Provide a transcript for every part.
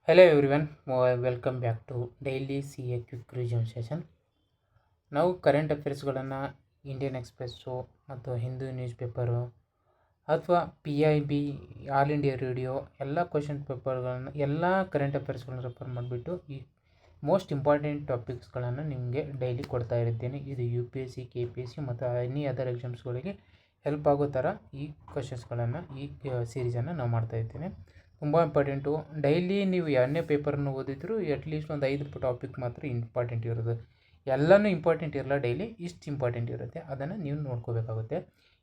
Hello everyone, welcome back to Daily CA Quick Resume session. ನಾವು current ಅಫೇರ್ಸ್ಗಳನ್ನು Indian express ಮತ್ತು Hindu news paper ಅಥವಾ PIB All India radio ಎಲ್ಲ question ಪೇಪರ್ಗಳನ್ನು ಎಲ್ಲ current ಅಫೇರ್ಸ್ಗಳನ್ನ refer ಮಾಡಿಬಿಟ್ಟು ಈ ಮೋಸ್ಟ್ ಇಂಪಾರ್ಟೆಂಟ್ ಟಾಪಿಕ್ಸ್ಗಳನ್ನು ನಿಮಗೆ ಡೈಲಿ ಕೊಡ್ತಾ ಇರುತ್ತೇನೆ. ಇದು UPSC, KPSC ಮತ್ತು ಎನಿ ಅದರ್ ಎಕ್ಸಾಮ್ಸ್ಗಳಿಗೆ ಹೆಲ್ಪ್ ಆಗೋ ಥರ ಈ ಕ್ವೆಶ್ಚನ್ಸ್ಗಳನ್ನು ಈ ಸೀರೀಸನ್ನು ನಾವು ಮಾಡ್ತಾ ಇದ್ದೇನೆ. ತುಂಬ ಇಂಪಾರ್ಟೆಂಟು. ಡೈಲಿ ನೀವು ಎರಡನೇ ಪೇಪರನ್ನು ಓದಿದ್ರು ಅಟ್ಲೀಸ್ಟ್ ಒಂದು 5 ಟಾಪಿಕ್ ಮಾತ್ರ ಇಂಪಾರ್ಟೆಂಟ್ ಇರೋದು. ಎಲ್ಲನೂ ಇಂಪಾರ್ಟೆಂಟ್ ಇರಲ್ಲ, ಡೈಲಿ ಇಷ್ಟು ಇಂಪಾರ್ಟೆಂಟ್ ಇರುತ್ತೆ, ಅದನ್ನು ನೀವು ನೋಡ್ಕೋಬೇಕಾಗುತ್ತೆ.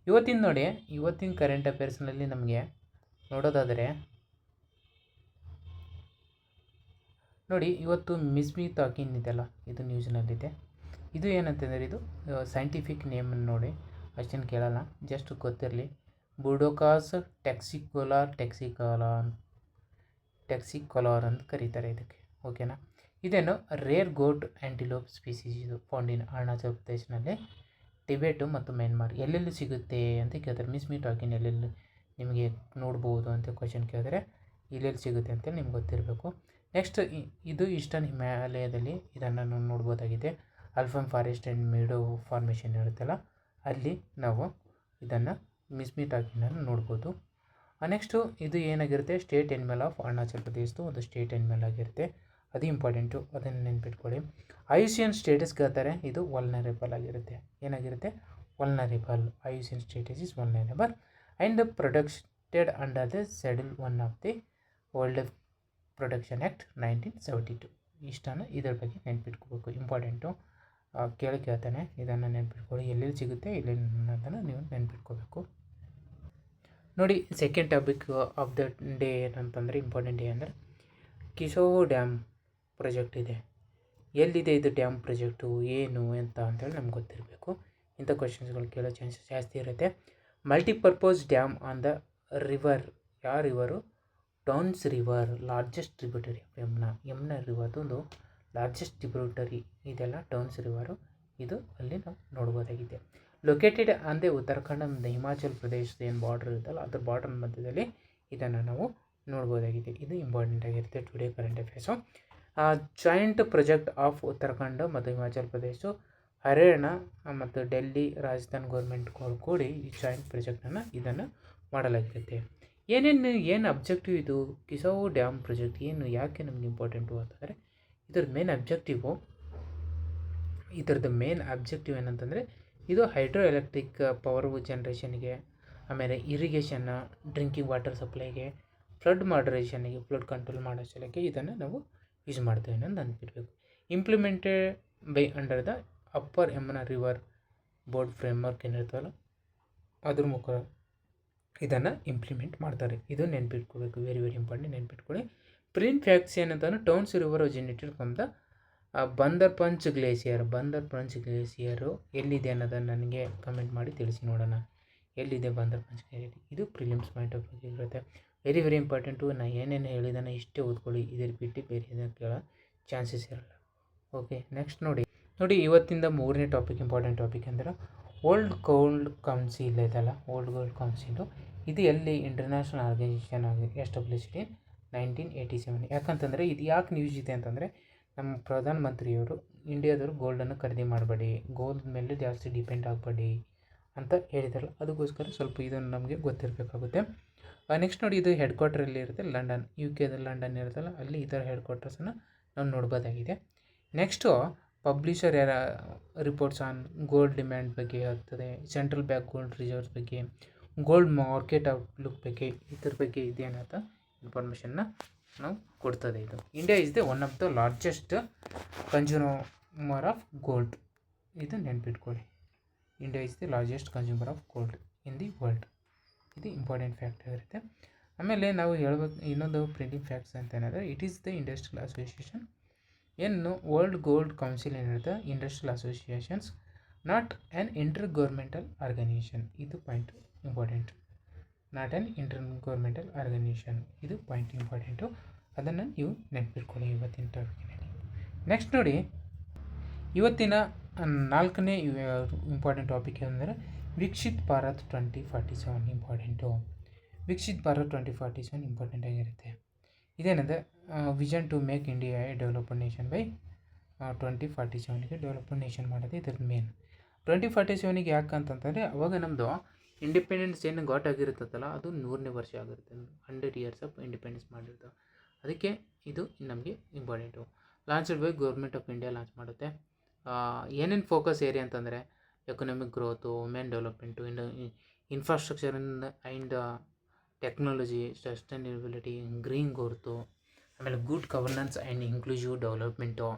ಇವತ್ತಿನ ಕರೆಂಟ್ ಅಫೇರ್ಸ್ನಲ್ಲಿ ನಮಗೆ ನೋಡೋದಾದರೆ ನೋಡಿ, ಇವತ್ತು ಮಿಸ್ಮಿ ತಾಕಿನ್ ಇದೆಲ್ಲ, ಇದು ನ್ಯೂಸ್ನಲ್ಲಿದೆ. ಇದು ಏನಂತಂದರೆ ಇದು ಸೈಂಟಿಫಿಕ್ ನೇಮನ್ನು ನೋಡಿ, ಅಷ್ಟೇನು ಕೇಳಲ್ಲ, ಜಸ್ಟ್ ಗೊತ್ತಿರಲಿ. ಬುಡೋಕಾಸ್ ಟೆಕ್ಸಿಕೊಲಾರ್ ಅಂತ ಕರೀತಾರೆ ಇದಕ್ಕೆ, ಓಕೆನಾ. ಇದೇನು ರೇರ್ ಗೋಟ್ ಆ್ಯಂಟಿಲೋಪ್ ಸ್ಪೀಸೀಸ್, ಇದು ಫೌಂಡ್ ಇನ್ ಅರುಣಾಚಲ ಪ್ರದೇಶನಲ್ಲಿ, ಟಿಬೆಟು ಮತ್ತು ಮ್ಯಾನ್ಮಾರ್. ಎಲ್ಲೆಲ್ಲಿ ಸಿಗುತ್ತೆ ಅಂತ ಕೇಳ್ತಾರೆ. ಮಿಸ್ಮಿ ಟಾಕಿನ್ ಎಲ್ಲೆಲ್ಲಿ ನಿಮಗೆ ನೋಡ್ಬೋದು ಅಂತ ಕ್ವಶನ್ ಕೇಳಿದ್ರೆ ಎಲ್ಲೆಲ್ಲಿ ಸಿಗುತ್ತೆ ಅಂತೇಳಿ ನಿಮ್ಗೆ ಗೊತ್ತಿರಬೇಕು. ನೆಕ್ಸ್ಟ್ ಇದು ಈಸ್ಟರ್ನ್ ಹಿಮಾಲಯದಲ್ಲಿ ಇದನ್ನು ನಾವು ನೋಡ್ಬೋದಾಗಿದೆ. ಅಲ್ಫಮ್ ಫಾರೆಸ್ಟ್ ಆ್ಯಂಡ್ ಮೀಡೋ ಫಾರ್ಮೇಷನ್ ಇರುತ್ತಲ್ಲ, ಅಲ್ಲಿ ನಾವು ಇದನ್ನು ಮಿಸ್ಮಿ ಟಾಕಿನನ್ನು ನೋಡ್ಬೋದು. ನೆಕ್ಸ್ಟು ಇದು ಏನಾಗಿರುತ್ತೆ, ಸ್ಟೇಟ್ ಎನಿಮಲ್ ಆಫ್ ಅರುಣಾಚಲ ಪ್ರದೇಶದ್ದು ಒಂದು ಸ್ಟೇಟ್ ಎನಿಮಲ್ ಆಗಿರುತ್ತೆ, ಅದು ಇಂಪಾರ್ಟೆಂಟು, ಅದನ್ನು ನೆನ್ಪಿಟ್ಕೊಳ್ಳಿ. IUCN ಸ್ಟೇಟಸ್ ಕೇಳ್ತಾರೆ, ಇದು ವಲ್ನರೇಬಲ್ ಆಗಿರುತ್ತೆ. ಏನಾಗಿರುತ್ತೆ, vulnerable. IUCN status is vulnerable and protected under the schedule 1 of the world life protection act 1972. ಇಷ್ಟನ್ನು ಇದರ ಬಗ್ಗೆ ನೆನ್ಪಿಟ್ಕೋಬೇಕು, ಇಂಪಾರ್ಟೆಂಟು. ಕೇಳ್ತಾನೆ, ಇದನ್ನು ನೆನ್ಪಿಟ್ಕೊಳ್ಳಿ. ಎಲ್ಲೆಲ್ಲಿ ಸಿಗುತ್ತೆ ಎಲ್ಲೆಲ್ಲಿ ಅನ್ನೋದನ್ನು ನೀವು ನೆನ್ಪಿಟ್ಕೋಬೇಕು. ನೋಡಿ, second topic of the day ಏನಂತಂದರೆ, ಇಂಪಾರ್ಟೆಂಟ್ ಡೇ ಅಂದರೆ ಕಿಶೋ ಡ್ಯಾಮ್ ಪ್ರಾಜೆಕ್ಟ್ ಇದೆ. ಎಲ್ಲಿದೆ ಇದು ಡ್ಯಾಮ್ ಪ್ರಾಜೆಕ್ಟು, ಏನು ಅಂತ ಅಂತೇಳಿ ನಮ್ಗೆ ಗೊತ್ತಿರಬೇಕು. ಇಂಥ ಕ್ವಶನ್ಸ್ಗಳು ಕೇಳೋ ಚಾನ್ಸಸ್ ಜಾಸ್ತಿ ಇರುತ್ತೆ. Multipurpose dam on the river, ಯಾವ river, Tons river, largest tributary of Yamuna ರಿವರ್ದು ಒಂದು ಲಾರ್ಜೆಸ್ಟ್ ಟ್ರಿಬ್ಯೂಟರಿ ಇದೆಲ್ಲ ಟೌನ್ಸ್ ರಿವರು. ಇದು ಅಲ್ಲಿ ನಾವು ನೋಡ್ಬೋದಾಗಿದೆ. ಲೊಕೇಟೆಡ್ ಅಂದರೆ ಉತ್ತರಾಖಂಡ ಮತ್ತು ಹಿಮಾಚಲ ಪ್ರದೇಶದ ಏನು ಬಾರ್ಡರ್ ಇರುತ್ತಲ್ಲ, ಅದರ ಬಾರ್ಡರ್ ಮಧ್ಯದಲ್ಲಿ ಇದನ್ನು ನಾವು ನೋಡ್ಬೋದಾಗಿದೆ. ಇದು ಇಂಪಾರ್ಟೆಂಟ್ ಆಗಿರುತ್ತೆ today current affairs. Joint project of Uttarakhand ಮತ್ತು ಹಿಮಾಚಲ ಪ್ರದೇಶ, ಹರಿಯಾಣ ಮತ್ತು ಡೆಲ್ಲಿ ರಾಜಸ್ಥಾನ್ ಗೌರ್ಮೆಂಟ್ಗಳು ಕೂಡಿ ಈ ಜಾಯಿಂಟ್ ಪ್ರಾಜೆಕ್ಟನ್ನು ಇದನ್ನು ಮಾಡಲಾಗಿರುತ್ತೆ. ಏನು ಅಬ್ಜೆಕ್ಟಿವ್ ಇದು ಕಿಸೋ ಡ್ಯಾಮ್ ಪ್ರಾಜೆಕ್ಟ್, ಯಾಕೆ ನಮ್ಗೆ ಇಂಪಾರ್ಟೆಂಟು ಅಂತಂದರೆ, ಇದರದ್ದು ಮೇನ್ ಅಬ್ಜೆಕ್ಟಿವ್ ಏನಂತಂದರೆ, ಇದು ಹೈಡ್ರೋ ಎಲೆಕ್ಟ್ರಿಕ್ ಪವರ್ ಜನ್ರೇಷನ್ಗೆ, ಆಮೇಲೆ ಇರಿಗೇಷನ್ನ, ಡ್ರಿಂಕಿಂಗ್ ವಾಟರ್ ಸಪ್ಲೈಗೆ, ಫ್ಲಡ್ ಮಾಡರೇಷನ್ಗೆ, ಫ್ಲಡ್ ಕಂಟ್ರೋಲ್ ಮಾಡೋ ಸಲಕ್ಕೆ ಇದನ್ನು ನಾವು ಯೂಸ್ ಮಾಡ್ತೇವೆ ಅನ್ನೋದು ನೆನಪಿರಬೇಕು. Implemented by under the upper Yamuna river board framework ಏನಿರ್ತಲ್ಲ, ಅದ್ರ ಮುಖ ಇದನ್ನು ಇಂಪ್ಲಿಮೆಂಟ್ ಮಾಡ್ತಾರೆ. ಇದು ನೆನ್ಪಿಟ್ಕೋಬೇಕು, ವೆರಿ ವೆರಿ ಇಂಪಾರ್ಟೆಂಟ್, ನೆನ್ಪಿಟ್ಕೊಳ್ಳಿ. ಪ್ರಿನ್ ಫ್ಯಾಕ್ಟ್ಸ್ ಏನಂತಂದ್ರೆ, Tons river originated from the Bandarpunch glacier ಎಲ್ಲಿದೆ ಅನ್ನೋದನ್ನು ನನಗೆ ಕಮೆಂಟ್ ಮಾಡಿ ತಿಳಿಸಿ ನೋಡೋಣ. ಎಲ್ಲಿದೆ ಬಂದರ್ಪಂಚ್ ಗ್ಲೇಸಿಯರ್, ಇದು ಪ್ರಿಲಿಮ್ಸ್ ಪಾಯಿಂಟ್ ಆಫ್ ವ್ಯೂ ಇರುತ್ತೆ. Very very important. ನಾನು ಏನೇನು ಹೇಳಿದಾನೆ ಇಷ್ಟೇ ಓದ್ಕೊಳ್ಳಿ, ಇದ್ರ ಬಿಟ್ಟು ಬೇರೆ ಏನಕ್ಕೆ ಕೇಳೋ ಚಾನ್ಸಸ್ ಇರಲ್ಲ. ಓಕೆ, ನೆಕ್ಸ್ಟ್ ನೋಡಿ, ಇವತ್ತಿಂದ ಮೂರನೇ ಟಾಪಿಕ್, ಇಂಪಾರ್ಟೆಂಟ್ ಟಾಪಿಕ್ ಅಂದರೆ ವರ್ಲ್ಡ್ ಗೋಲ್ಡ್ ಕೌನ್ಸಿಲ್ ಇದೆಲ್ಲ, ವರ್ಲ್ಡ್ ಗೋಲ್ಡ್ ಕೌನ್ಸಿಲು ಇದು ಎಲ್ಲಿ ಇಂಟರ್ನ್ಯಾಷನಲ್ ಆರ್ಗನೈಸೇಷನ್ ಆಗಿ ಎಸ್ಟಾಬ್ಲಿಷ್ಡ್ ಇನ್ 1987. ಯಾಕಂತಂದರೆ ಇದು ಯಾಕೆ ನ್ಯೂಸ್ ಇದೆ ಅಂತಂದರೆ, ನಮ್ಮ ಪ್ರಧಾನಮಂತ್ರಿಯವರು ಇಂಡಿಯಾದವರು ಗೋಲ್ಡನ್ನು ಖರೀದಿ ಮಾಡಬೇಡಿ, ಗೋಲ್ಡ್ ಮೇಲೆ ಜಾಸ್ತಿ ಡಿಪೆಂಡ್ ಆಗಬೇಡಿ ಅಂತ ಹೇಳಿದಾರಲ್ಲ, ಅದಕ್ಕೋಸ್ಕರ ಸ್ವಲ್ಪ ಇದನ್ನು ನಮಗೆ ಗೊತ್ತಿರಬೇಕಾಗುತ್ತೆ. ನೆಕ್ಸ್ಟ್ ನೋಡಿ, ಇದು ಹೆಡ್ ಕ್ವಾರ್ಟರಲ್ಲಿ ಇರುತ್ತೆ ಲಂಡನ್, UK ಲಂಡನ್ ಇರುತ್ತಲ್ಲ, ಅಲ್ಲಿ ಈ ಥರ ಹೆಡ್ ಕ್ವಾರ್ಟರ್ಸನ್ನು ನಾವು ನೋಡ್ಬೋದಾಗಿದೆ. Next publisher reports on gold demand ಬಗ್ಗೆ ಆಗ್ತದೆ, ಸೆಂಟ್ರಲ್ ಬ್ಯಾಂಕ್ ಗೋಲ್ಡ್ ರಿಸರ್ವ್ಸ್ ಬಗ್ಗೆ, ಗೋಲ್ಡ್ ಮಾರ್ಕೆಟ್ ಔಟ್ಲುಕ್ ಬಗ್ಗೆ, ಇದ್ರ ಬಗ್ಗೆ ಇದೇನಂತ ಇನ್ಫಾರ್ಮೇಷನ್ನ ನಾವು ಕೊಡ್ತದೆ. ಇದು India is the one of the largest consumer of gold, ಇದು ನೆನ್ಪಿಟ್ಕೊಳ್ಳಿ. India is the largest consumer of gold in the world, ಇದು ಇಂಪಾರ್ಟೆಂಟ್ ಫ್ಯಾಕ್ಟ್ ಆಗಿರುತ್ತೆ. ಆಮೇಲೆ ನಾವು ಹೇಳ್ಬೇಕು ಇನ್ನೊಂದು ಪ್ರಿಂಟಿಂಗ್ ಫ್ಯಾಕ್ಟ್ಸ್ ಅಂತ ಏನಾದರೆ, it is the industrial association, ಏನು ವರ್ಲ್ಡ್ ಗೋಲ್ಡ್ ಕೌನ್ಸಿಲ್ ಏನಿರುತ್ತೆ, industrial associations, not an intergovernmental organisation, ಇದು point important. Not an intergovernmental organisation, ಇದು ಪಾಯಿಂಟ್ ಇಂಪಾರ್ಟೆಂಟು, ಅದನ್ನು ನೀವು ನೆನಪಿಟ್ಕೊಳ್ಳಿ ಇವತ್ತಿನ ಟಾಪಿಕಿನಲ್ಲಿ. ನೆಕ್ಸ್ಟ್ ನೋಡಿ, ಇವತ್ತಿನ 4ನೇ ಇಂಪಾರ್ಟೆಂಟ್ ಟಾಪಿಕ್ ಏನಂದರೆ ವಿಕಸಿತ್ ಭಾರತ್ 2047 ಇಂಪಾರ್ಟೆಂಟು. ವಿಕಸಿತ್ ಭಾರತ್ 2047 ಇಂಪಾರ್ಟೆಂಟ್ ಆಗಿರುತ್ತೆ. ಇದೇನಂದರೆ vision to make India a developed nation by 2047ಗೆ ಡೆವಲಪ್ಡ್ ನೇಷನ್ ಮಾಡೋದು ಇದ್ರದ್ದು ಮೇನ್. 2047ಗೆ ಯಾಕೆ ಅಂತಂತಂದರೆ ಅವಾಗ ನಮ್ಮದು ಇಂಡಿಪೆಂಡೆನ್ಸ್ ಏನು ಗಾಟ್ ಆಗಿರುತ್ತಲ್ಲ ಅದು 100ನೇ ವರ್ಷ ಆಗಿರುತ್ತೆ. 100 ಇಯರ್ಸ್ ಆಫ್ ಇಂಡಿಪೆಂಡೆನ್ಸ್ ಮಾಡಿರ್ತಾವೆ. ಅದಕ್ಕೆ ಇದು ನಮಗೆ important. Launched by government of India launch ಮಾಡುತ್ತೆ. ಏನೇನು ಫೋಕಸ್ ಏರಿಯಾ ಅಂತಂದರೆ economic growth, women development, infrastructure and technology, sustainability, green growth, ಆಮೇಲೆ good governance and inclusive development.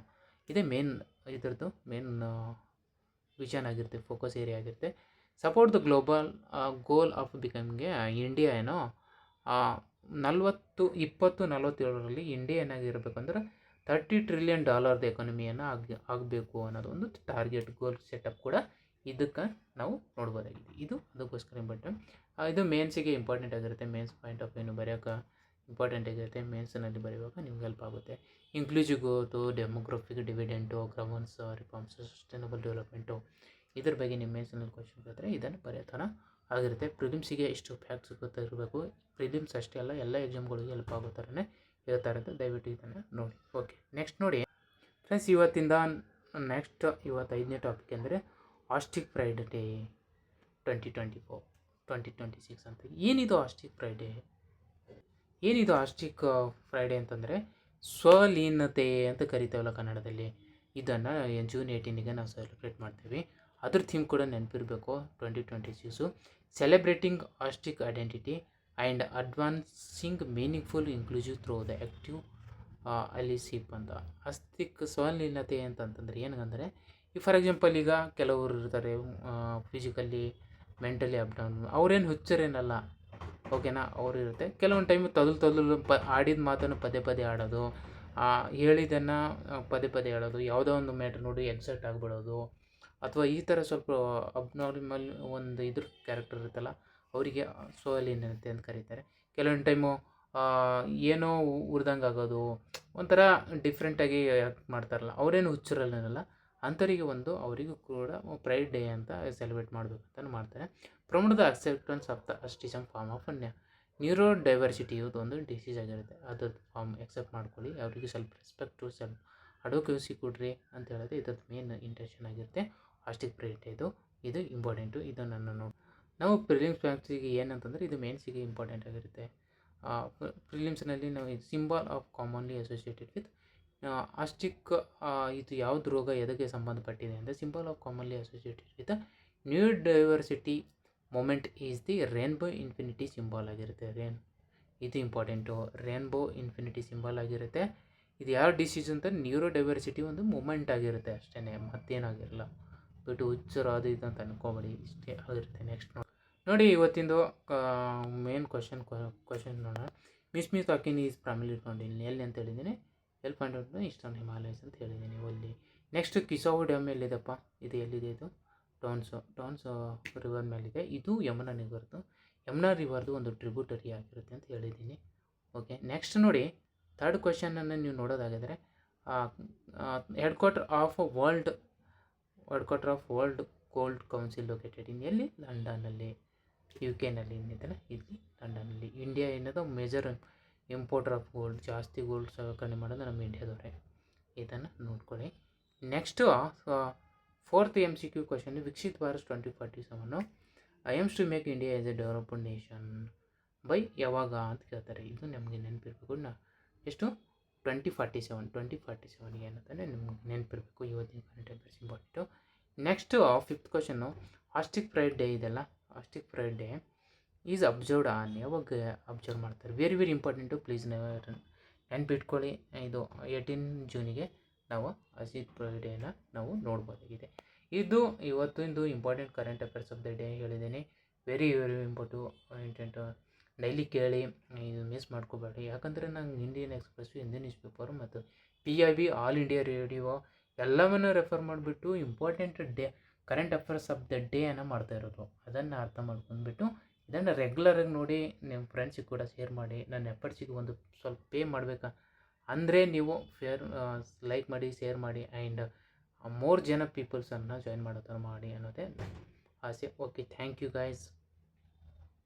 ಇದೇ ಮೇನ್ ಇದರದ್ದು ಮೇನ್ ವಿಷನ್ ಆಗಿರುತ್ತೆ, ಫೋಕಸ್ ಏರಿಯಾ ಆಗಿರುತ್ತೆ. Support the global goal of becoming India ಏನೋ 2047ರಲ್ಲಿ ಇಂಡಿಯಾ ಏನಾಗಿರಬೇಕಂದ್ರೆ $30 ಟ್ರಿಲಿಯನ್ ಎಕಾನಮಿಯನ್ನು ಆಗಬೇಕು ಅನ್ನೋದು ಒಂದು ಟಾರ್ಗೆಟ್ ಗೋಲ್ ಸೆಟಪ್ ಕೂಡ ಇದಕ್ಕೆ ನಾವು ನೋಡ್ಬೋದಾಗಿದೆ. ಇದು ಅದಕ್ಕೋಸ್ಕರ ಇಂಪಾರ್ಟೆಂಟ್. ಇದು ಮೇನ್ಸಿಗೆ ಇಂಪಾರ್ಟೆಂಟ್ ಆಗಿರುತ್ತೆ. ಮೇನ್ಸ್ ಪಾಯಿಂಟ್ ಆಫ್ ವ್ಯೂನು ಬರೆಯೋಕೆ ಇಂಪಾರ್ಟೆಂಟ್ ಆಗಿರುತ್ತೆ. ಮೇನ್ಸ್ನಲ್ಲಿ ಬರೆಯುವಾಗ ನಿಮ್ಗೆ ಹೆಲ್ಪ್ ಆಗುತ್ತೆ. Inclusive growth, demographic dividend, governance reforms, sustainable development, ಇದ್ರ ಬಗ್ಗೆ ನಿಮ್ಮ ಮೇನ್ಸ್ನಲ್ಲಿ ಕ್ವಶನ್ ಬರ್ತಾರೆ. ಇದನ್ನು ಬರೆಯೋ ಥರ ಆಗಿರುತ್ತೆ. ಪ್ರಿಲಿಮ್ಸಿಗೆ ಇಷ್ಟು ಫ್ಯಾಕ್ಟ್ಸ್ ಗೊತ್ತಿರಬೇಕು. ಪ್ರಿಲಿಮ್ಸ್ ಅಷ್ಟೇ ಅಲ್ಲ, ಎಲ್ಲ ಎಕ್ಸಾಮ್ಗಳಿಗೆ ಹೆಲ್ಪ್ ಆಗೋ ಥರನೇ ಹೇಳ್ತಾ ಇರುತ್ತೆ. ದಯವಿಟ್ಟು ಇದನ್ನು ನೋಡಿ. ಓಕೆ, ನೆಕ್ಸ್ಟ್ ನೋಡಿ ಫ್ರೆಂಡ್ಸ್, ಇವತ್ತು 5ನೇ ಟಾಪಿಕ್ ಅಂದರೆ ಆಸ್ಟಿಕ್ ಫ್ರೈಡೆ 2026 ಅಂತ. ಏನಿದು ಆಸ್ಟಿಕ್ ಫ್ರೈಡೆ? ಏನಿದು ಆಸ್ಟಿಕ್ ಫ್ರೈಡೆ ಅಂತಂದರೆ ಸ್ವಲೀನತೆ ಅಂತ ಕರಿತೇವಲ್ಲ ಕನ್ನಡದಲ್ಲಿ. ಇದನ್ನು ಜೂನ್ 18ಗೆ ನಾವು ಸೆಲೆಬ್ರೇಟ್ ಮಾಡ್ತೀವಿ. ಅದ್ರ ಥೀಮ್ ಕೂಡ ನೆನಪಿರಬೇಕು. 2026 celebrating autistic identity and advancing meaningful inclusive through the active allyship ಅಂತ. ಆಸ್ತಿಕ್ ಸ್ವಲೀನತೆ ಅಂತಂತಂದರೆ ಏನಂದರೆ, ಈ ಫಾರ್ ಎಕ್ಸಾಂಪಲ್ ಈಗ ಕೆಲವರು ಇರ್ತಾರೆ ಫಿಸಿಕಲಿ ಮೆಂಟಲಿ ಅಪ್ ಡೌನ್, ಅವ್ರೇನು ಹುಚ್ಚರೇನಲ್ಲ, ಓಕೆನಾ. ಅವ್ರು ಇರುತ್ತೆ ಕೆಲವೊಂದು ಟೈಮ್ ತೊದಲು ಆಡಿದ ಮಾತನ್ನು ಪದೇ ಪದೇ ಆಡೋದು, ಹೇಳಿದ್ದನ್ನು ಪದೇ ಪದೇ ಹೇಳೋದು, ಯಾವುದೋ ಒಂದು ಮ್ಯಾಟ್ರ್ ನೋಡಿ ಎಕ್ಸೈಟ್ ಆಗಿಬಿಡೋದು, ಅಥವಾ ಈ ಥರ ಸ್ವಲ್ಪ ಅಬ್ನಾರ್ಮಲ್ ಒಂದು ಇದ್ರ ಕ್ಯಾರೆಕ್ಟರ್ ಇರುತ್ತಲ್ಲ, ಅವರಿಗೆ ಸ್ವಲೀನತೆ ಅಂತ ಕರೀತಾರೆ. ಕೆಲವೊಂದು ಟೈಮು ಏನೋ ಉರ್ದಂಗೆ ಆಗೋದು, ಒಂಥರ ಡಿಫ್ರೆಂಟಾಗಿ ಮಾಡ್ತಾರಲ್ಲ, ಅವರೇನು ಹುಚ್ಚರಲ್ಲ. ಅಂಥವರಿಗೆ ಅವರಿಗೂ ಕೂಡ ಪ್ರೈಡ್ ಡೇ ಅಂತ ಸೆಲೆಬ್ರೇಟ್ ಮಾಡಬೇಕಂತ ಮಾಡ್ತಾರೆ. Promote the acceptance of the autism form of neurodiversity. ಇದು ಒಂದು ಡಿಸೀಸ್ ಆಗಿರುತ್ತೆ, ಅದ್ರದ್ದು ಫಾರ್ಮ್ ಎಕ್ಸೆಪ್ಟ್ ಮಾಡ್ಕೊಳ್ಳಿ. ಅವರಿಗೆ ಸ್ವಲ್ಪ ರೆಸ್ಪೆಕ್ಟು, ಸ್ವಲ್ಪ ಅಡ್ವೊಕೇಸಿ ಕೊಡ್ರಿ ಅಂತ ಹೇಳೋದು ಇದ್ರದ್ದು ಮೇನ್ ಇಂಟೆನ್ಷನ್ ಆಗಿರುತ್ತೆ. ಆಸ್ಟಿಕ್ ಫ್ರೈಡೆ ಇದು ಇಂಪಾರ್ಟೆಂಟು. ಇದನ್ನು ನಾವು ಪ್ರಿಲಿಮ್ಸ್ ಫ್ಯಾಕ್ಟ್ರಿಗೆ ಏನಂತಂದರೆ ಇದು ಮೇನ್ಸಿಗೆ ಇಂಪಾರ್ಟೆಂಟ್ ಆಗಿರುತ್ತೆ. ಪ್ರಿಲಿಮ್ಸ್ನಲ್ಲಿ ನಾವು symbol of commonly associated with autistic. ಇದು ಯಾವ್ದು ರೋಗ ಎದಕ್ಕೆ ಸಂಬಂಧಪಟ್ಟಿದೆ ಅಂದರೆ symbol of commonly associated with new diversity movement is the rainbow infinity symbol ಆಗಿರುತ್ತೆ. ಇದು ಇಂಪಾರ್ಟೆಂಟು. ರೇನ್ಬೋ ಇನ್ಫಿನಿಟಿ ಸಿಂಬಲ್ ಆಗಿರುತ್ತೆ. ಇದು ಯಾವ ಡಿಸೀಸ್ ಅಂತ ನ್ಯೂರೋ ಡೈವರ್ಸಿಟಿ ಒಂದು ಮೂಮೆಂಟ್ ಆಗಿರುತ್ತೆ ಅಷ್ಟೇ, ಮತ್ತೇನಾಗಿರಲ್ಲ. ಬಿಟ್ಟು ಹುಚ್ಚರು ಅದು ಇದು ಅಂತ ಅನ್ಕೋಬೇಡಿ, ಇಷ್ಟೇ ಆಗಿರುತ್ತೆ. ನೆಕ್ಸ್ಟ್ ನೋಡಿ ಇವತ್ತಿಂದು ಮೇನ್ ಕ್ವಶನ್ ನೋಡೋಣ. ಮಿಸ್ ತಾಕಿನ್ ಈಸ್ ಪ್ರೈಮರಿ ಫೌಂಡ್ ಎಲ್ಲಿ ಅಂತ ಹೇಳಿದ್ದೀನಿ, ಎಲ್ಲಿ ಫೌಂಡ್ ಈಸ್ಟರ್ನ್ ಹಿಮಾಲಯಸ್ ಅಂತ ಹೇಳಿದ್ದೀನಿ ಅಲ್ಲಿ. ನೆಕ್ಸ್ಟ್ ಕಿಸಾವು ಡ್ಯಾಮ್ ಎಲ್ಲಿದೆಪ್ಪ, ಇದು ಎಲ್ಲಿದೆ? ಇದು ಡಾನ್ಸ್ ರಿವರ್ ಮೇಲಿದೆ. ಇದು ಯಮುನಾ ರಿವರ್ದು ಒಂದು ಟ್ರಿಬ್ಯೂಟರಿ ಆಗಿರುತ್ತೆ ಅಂತ ಹೇಳಿದ್ದೀನಿ. ಓಕೆ, ನೆಕ್ಸ್ಟ್ ನೋಡಿ ಥರ್ಡ್ ಕ್ವಶನನ್ನು ನೀವು ನೋಡೋದಾಗಿದ್ರೆ headquarter of world gold council located ಎಲ್ಲಿ? ಲಂಡನ್ನಲ್ಲಿ, UK-ನಲ್ಲಿ ಏನಿದೆಯಲ್ಲ ಇಲ್ಲಿ ಲಂಡನ್ನಲ್ಲಿ. ಇಂಡಿಯಾ ಏನದು ಮೇಜರ್ ಇಂಪೋರ್ಟರ್ ಆಫ್ ಗೋಲ್ಡ್, ಜಾಸ್ತಿ ಗೋಲ್ಡ್ ಸಂಗ್ರಹಣೆ ಮಾಡೋದು ನಮ್ಮ ಇಂಡಿಯಾದವರೇ. ಇದನ್ನು ನೋಡ್ಕೊಳ್ಳಿ. Next 4th MCQ question, Viksit Bharat 2047 aims to make India as a developed nation by ಯಾವಾಗ ಅಂತ ಕೇಳ್ತಾರೆ. ಇದು ನಮಗೆ ನೆನಪಿರಬೇಕು. ಎಷ್ಟು? 2047 ಏನಂತಾನೆ ನಿಮ್ಗೆ ನೆನಪಿರಬೇಕು. ಇವತ್ತಿನ current affairs important. Next 5th question, autistic pride day ಇದೆಲ್ಲ, autistic pride day is observed on, ಯಾವಾಗ ಅಬ್ಸರ್ವ್ ಮಾಡ್ತಾರೆ? ವೆರಿ ಇಂಪಾರ್ಟೆಂಟು, ಪ್ಲೀಸ್ ನೆನಪಿಟ್ಕೊಳ್ಳಿ. ಇದು 18 ಜೂನಿಗೆ ನಾವು ಆಸ್ಟಿಕ್ ಫ್ರೈಡ್ ಡೇನ ನಾವು ನೋಡ್ಬೋದಾಗಿದೆ. ಇದು ಇವತ್ತಿಂದು important current affairs of the day ಹೇಳಿದ್ದೀನಿ. Very important. ಡೈಲಿ ಕೇಳಿ, ಇದು ಮಿಸ್ ಮಾಡ್ಕೋಬೇಡಿ. ಯಾಕಂದರೆ ನಂಗೆ Indian Express, Hindi newspaper ಮತ್ತು PIB ಆಲ್ ಇಂಡಿಯಾ ರೇಡಿಯೋ ಎಲ್ಲವನ್ನೂ ರೆಫರ್ ಮಾಡಿಬಿಟ್ಟು important current affairs of the day ಅನ್ನು ಮಾಡ್ತಾ ಇರೋದು. ಅದನ್ನು ಅರ್ಥ ಮಾಡ್ಕೊಂಡ್ಬಿಟ್ಟು ಇದನ್ನು ರೆಗ್ಯುಲರಾಗಿ ನೋಡಿ ನಿಮ್ಮ ಫ್ರೆಂಡ್ಸಿಗೆ ಕೂಡ ಶೇರ್ ಮಾಡಿ. ನನ್ನ ಎಫರ್ಟ್ಸಿಗೆ ಒಂದು ಸ್ವಲ್ಪ ಪೇ ಮಾಡಬೇಕಾ ಅಂದರೆ ನೀವು ಲೈಕ್ ಮಾಡಿ, ಶೇರ್ ಮಾಡಿ, ಆ್ಯಂಡ್ ಮೋರ್ ಜನ ಪೀಪಲ್ಸನ್ನು ಜಾಯಿನ್ ಮಾಡೋ ಥರ ಮಾಡಿ ಅನ್ನೋದೇ ಆಸೆ. Okay, thank you guys.